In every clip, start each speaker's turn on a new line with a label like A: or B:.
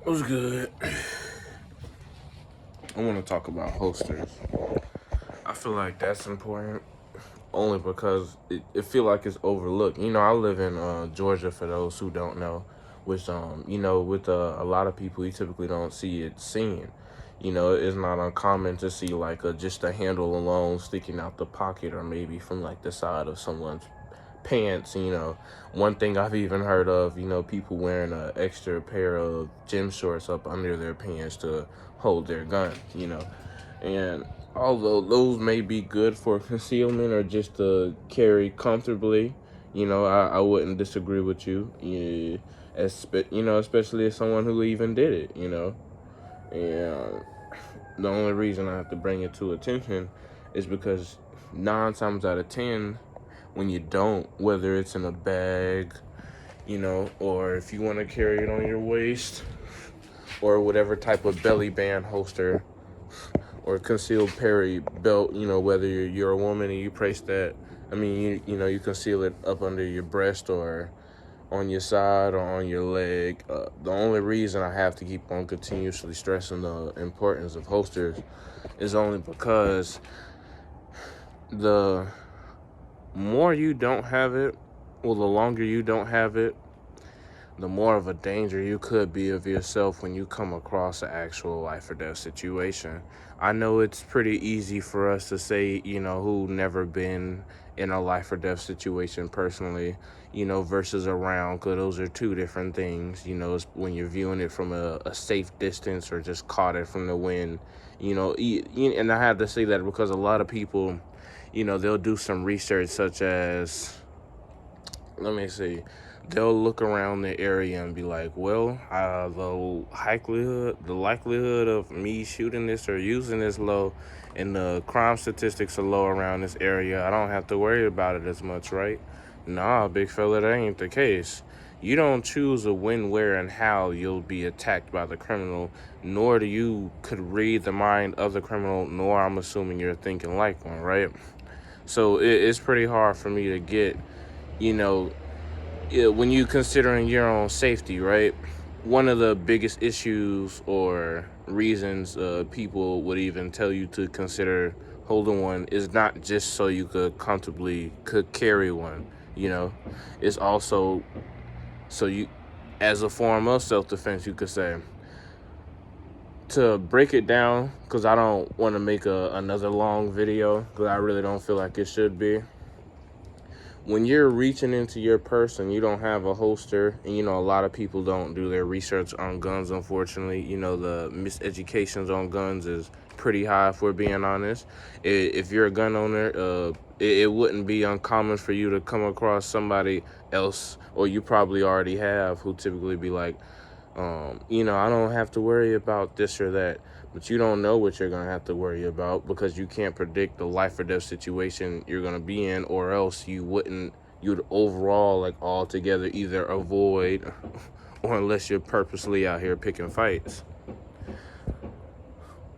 A: What's good? I want to talk about holsters. I feel like that's important only because it feel like it's overlooked. I live in Georgia for those who don't know, which with a lot of people you typically don't see it seen. It's not uncommon to see like just a handle alone sticking out the pocket or maybe from like the side of someone's pants. One thing I've even heard of, people wearing an extra pair of gym shorts up under their pants to hold their gun. And although those may be good for concealment or just to carry comfortably, I wouldn't disagree with you. Yeah, especially as someone who even did it. And the only reason I have to bring it to attention is because 9 times out of 10, when you don't, whether it's in a bag, or if you want to carry it on your waist, or whatever type of belly band holster or concealed carry belt, whether you're a woman and you place that, you conceal it up under your breast or on your side or on your leg. The only reason I have to keep on continuously stressing the importance of holsters is only because the more you don't have it, well, the longer you don't have it, the more of a danger you could be of yourself when you come across an actual life or death situation. I know it's pretty easy for us to say, who never been in a life or death situation personally, versus around, because those are two different things. When you're viewing it from a safe distance or just caught it from the wind, and I have to say that because a lot of people, they'll do some research such as, let me see, they'll look around the area and be like, well, the likelihood of me shooting this or using this low, and the crime statistics are low around this area, I don't have to worry about it as much, right? Nah, big fella, that ain't the case. You don't choose a when, where, and how you'll be attacked by the criminal, nor do you could read the mind of the criminal, nor I'm assuming you're thinking like one, right? So it's pretty hard for me to get, you know, when you considering your own safety, right? One of the biggest issues or reasons people would even tell you to consider holding one is not just so you could carry one. It's also so you, as a form of self-defense, you could say. To break it down, because I don't want to make another long video, because I really don't feel like it should be. When you're reaching into your purse and you don't have a holster, and a lot of people don't do their research on guns, unfortunately. The miseducations on guns is pretty high, if we're being honest. If you're a gun owner, it wouldn't be uncommon for you to come across somebody else, or you probably already have, who typically be like, I don't have to worry about this or that. But you don't know what you're going to have to worry about, because you can't predict the life or death situation you're going to be in, or else you'd overall, like, altogether either avoid or unless you're purposely out here picking fights.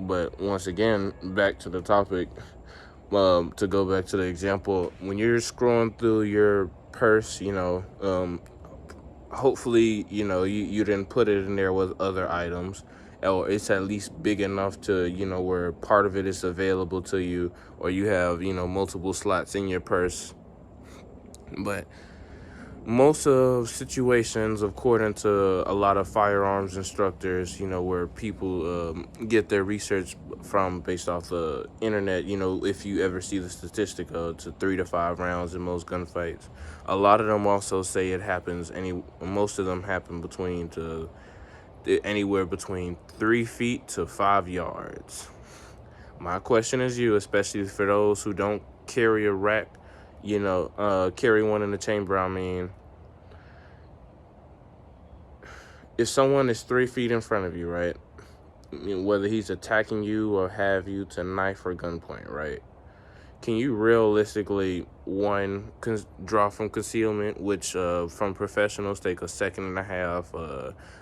A: But once again, back to the topic, to go back to the example, when you're scrolling through your purse, hopefully, you didn't put it in there with other items, or it's at least big enough to, where part of it is available to you, or you have, multiple slots in your purse. But most of situations, according to a lot of firearms instructors, where people get their research from based off the internet, if you ever see the statistic of to 3 to 5 rounds in most gunfights, a lot of them also say most of them happen anywhere between 3 feet to 5 yards. My question is you, especially for those who don't carry a rack, carry one in the chamber, if someone is 3 feet in front of you, right? Whether he's attacking you or have you to knife or gunpoint, right? Can you realistically, one, draw from concealment, which from professionals take a second and a half?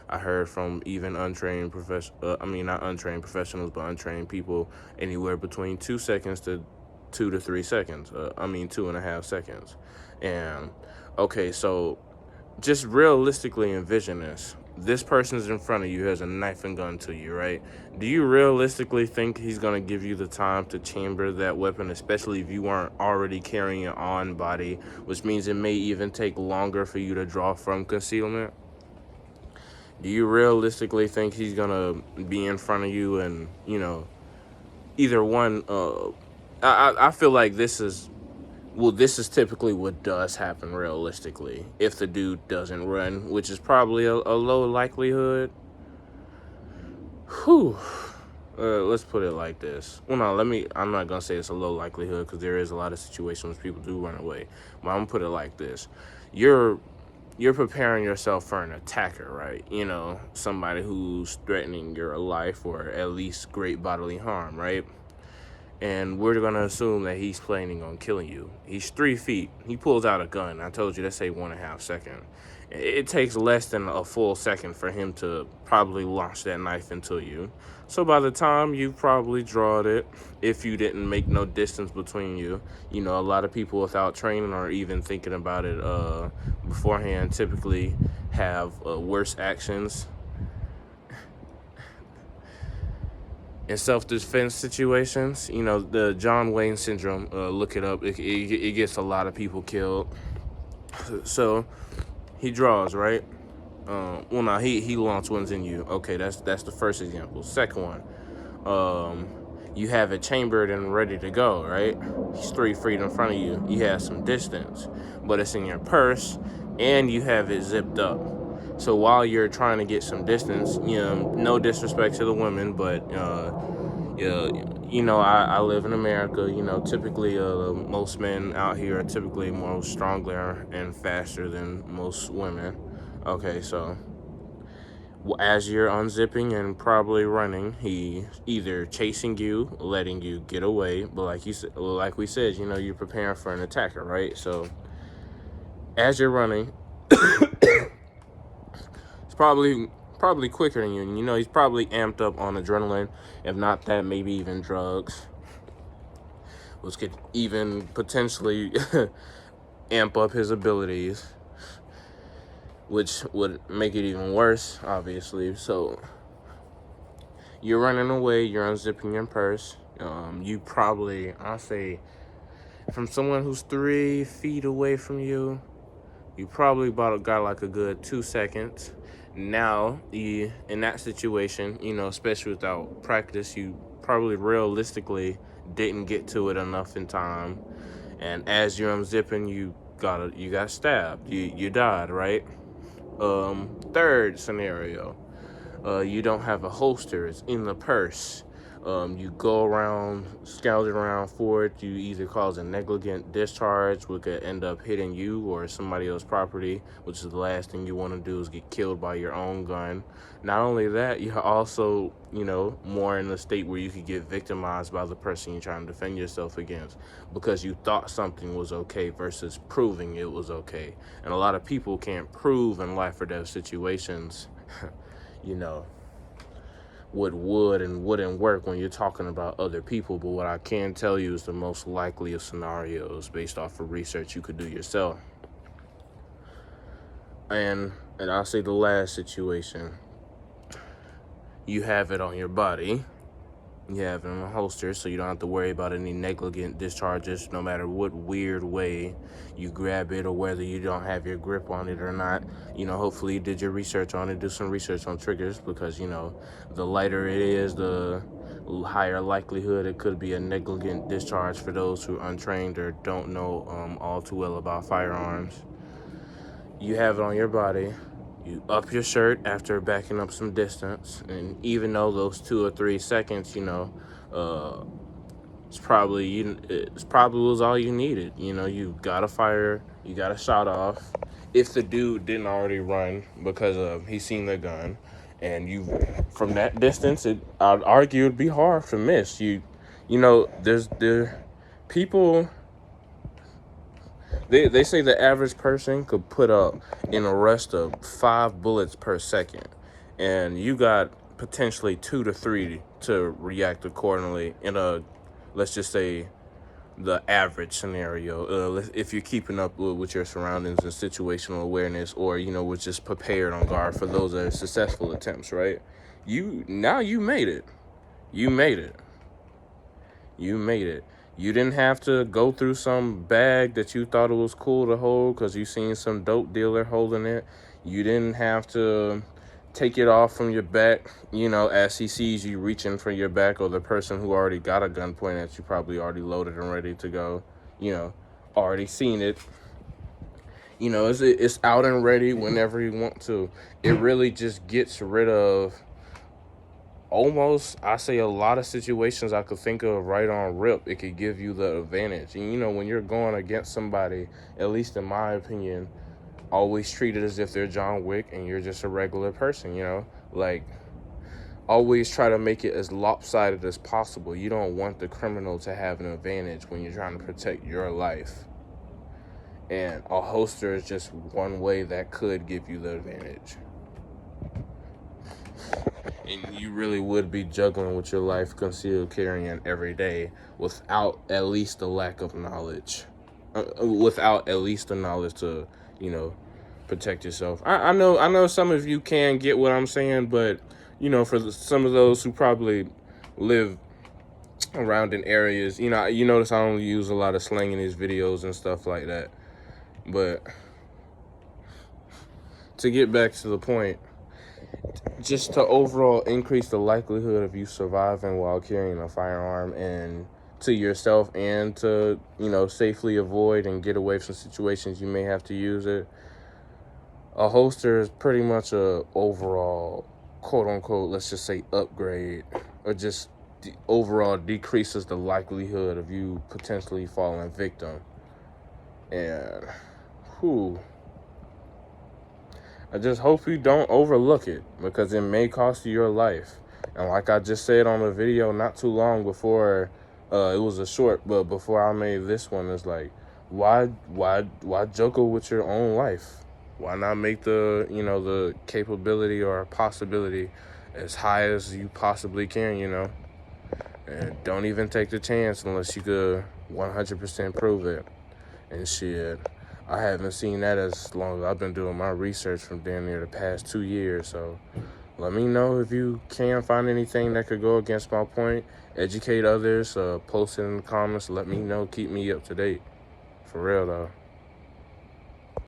A: I heard from even untrained not untrained professionals, but untrained people, anywhere between 2 seconds to 2 to 3 seconds. 2.5 seconds. And okay, so just realistically envision this. this person's in front of you, has a knife and gun to you, right? Do you realistically think he's going to give you the time to chamber that weapon, especially if you aren't already carrying it on body, which means it may even take longer for you to draw from concealment? Do you realistically think he's going to be in front of you and, either one, I feel like this is typically what does happen realistically if the dude doesn't run, which is probably a low likelihood. Whew. Let's put it like this. Well, no, I'm not going to say it's a low likelihood because there is a lot of situations where people do run away. But I'm going to put it like this. You're preparing yourself for an attacker, right? Somebody who's threatening your life or at least great bodily harm, right? And we're going to assume that he's planning on killing you. He's 3 feet. He pulls out a gun. I told you, let's say 1.5 seconds. It takes less than a full second for him to probably launch that knife into you. So by the time you probably drawed it, if you didn't make no distance between you, a lot of people without training or even thinking about it beforehand typically have worse actions in self-defense situations. The John Wayne syndrome, look it up. It gets a lot of people killed. So he draws, right? He launched ones in you. Okay, that's the first example. Second one, you have it chambered and ready to go, right? He's 3 feet in front of you. You have some distance, but it's in your purse, and you have it zipped up. So while you're trying to get some distance, no disrespect to the women, but I live in America. Typically, most men out here are typically more stronger and faster than most women. Okay, so as you're unzipping and probably running, he's either chasing you, letting you get away, but like we said, you're preparing for an attacker, right? So as you're running, it's probably quicker than you. He's probably amped up on adrenaline, if not that, maybe even drugs, which could even potentially amp up his abilities, which would make it even worse, obviously. So you're running away, you're unzipping your purse. You probably, I'll say, from someone who's 3 feet away from you, you probably got like a good 2 seconds. Now, in that situation, especially without practice, you probably realistically didn't get to it enough in time. And as you're unzipping, you got stabbed. You died, right? Third scenario, you don't have a holster. It's in the purse. You go around, scouting around for it. You either cause a negligent discharge, which could end up hitting you or somebody else's property, which is the last thing you want to do is get killed by your own gun. Not only that, you're also, more in a state where you could get victimized by the person you're trying to defend yourself against because you thought something was okay versus proving it was okay. And a lot of people can't prove in life or death situations, what would and wouldn't work when you're talking about other people. But what I can tell you is the most likely of scenarios based off of research you could do yourself. And I'll say the last situation. You have it on your body. You have it in a holster, so you don't have to worry about any negligent discharges, no matter what weird way you grab it or whether you don't have your grip on it or not. Hopefully you did your research on it. Do some research on triggers because, the lighter it is, the higher likelihood it could be a negligent discharge for those who are untrained or don't know all too well about firearms. You have it on your body. You up your shirt after backing up some distance, and even though those 2 or 3 seconds, it's probably was all you needed. You got a fire, you got a shot off. If the dude didn't already run because he seen the gun, and you from that distance, I'd argue it'd be hard to miss. There's people. They say the average person could put up in a rest of 5 bullets per second, and you got potentially 2 to 3 to react accordingly in a, let's just say, the average scenario. If you're keeping up with your surroundings and situational awareness, or was just prepared on guard for those that are successful attempts, right? You made it. You made it. You made it. You didn't have to go through some bag that you thought it was cool to hold because you seen some dope dealer holding it. You didn't have to take it off from your back, as he sees you reaching for your back, or the person who already got a gun pointed at you, probably already loaded and ready to go, already seen it. It's out and ready whenever you want to. It really just gets rid of almost, I say, a lot of situations I could think of right on rip. It could give you the advantage. And when you're going against somebody, at least in my opinion, always treat it as if they're John Wick and you're just a regular person. Like, always try to make it as lopsided as possible. You don't want the criminal to have an advantage when you're trying to protect your life. And a holster is just one way that could give you the advantage. And you really would be juggling with your life, concealed carrying every day, without at least the lack of knowledge. Without at least the knowledge to, protect yourself. I know some of you can get what I'm saying, but, for some of those who probably live around in areas, you notice I only use a lot of slang in these videos and stuff like that. But to get back to the point, just to overall increase the likelihood of you surviving while carrying a firearm, and to yourself, and to, safely avoid and get away from situations you may have to use it, a holster is pretty much a overall, quote unquote, let's just say upgrade, or just overall decreases the likelihood of you potentially falling victim. And I just hope you don't overlook it, because it may cost you your life. And like I just said on the video not too long before, it was a short, but before I made this one, it's like, why juggle with your own life? Why not make the capability or possibility as high as you possibly can, And don't even take the chance unless you could 100% prove it. And shit, I haven't seen that as long as I've been doing my research from damn near the past 2 years. So let me know if you can find anything that could go against my point. Educate others. Post it in the comments. Let me know. Keep me up to date. For real, though.